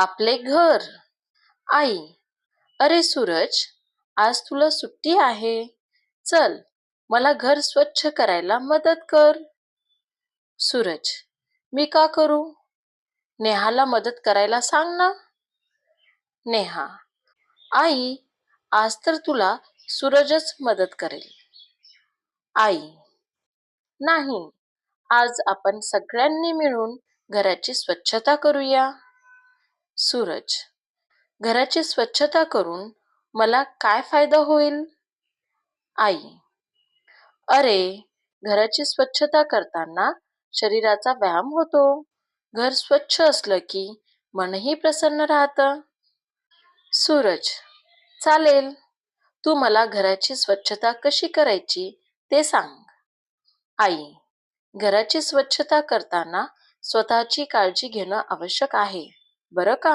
आपले घर. आई: अरे सूरज, आज तुला सुट्टी आहे. चल, मला घर स्वच्छ करायला मदत कर. सूरज: मी का करू? नेहाला मदत करायला सांग ना. नेहा: आई, आज तर तुला सूरजच मदत करेल. आई: नाही, आज आपण सगळ्यांनी मिळून घराची स्वच्छता करूया. सूरज: घराची स्वच्छता करून मला काय फायदा होईल? आई: अरे, घराची स्वच्छता करताना शरीराचा व्यायाम होतो. घर स्वच्छ असलं की मनही प्रसन्न राहतं. सूरज: चालेल, तू मला घराची स्वच्छता कशी करायची ते सांग. आई: घराची स्वच्छता करताना स्वतःची काळजी घेणं आवश्यक आहे, बरं का?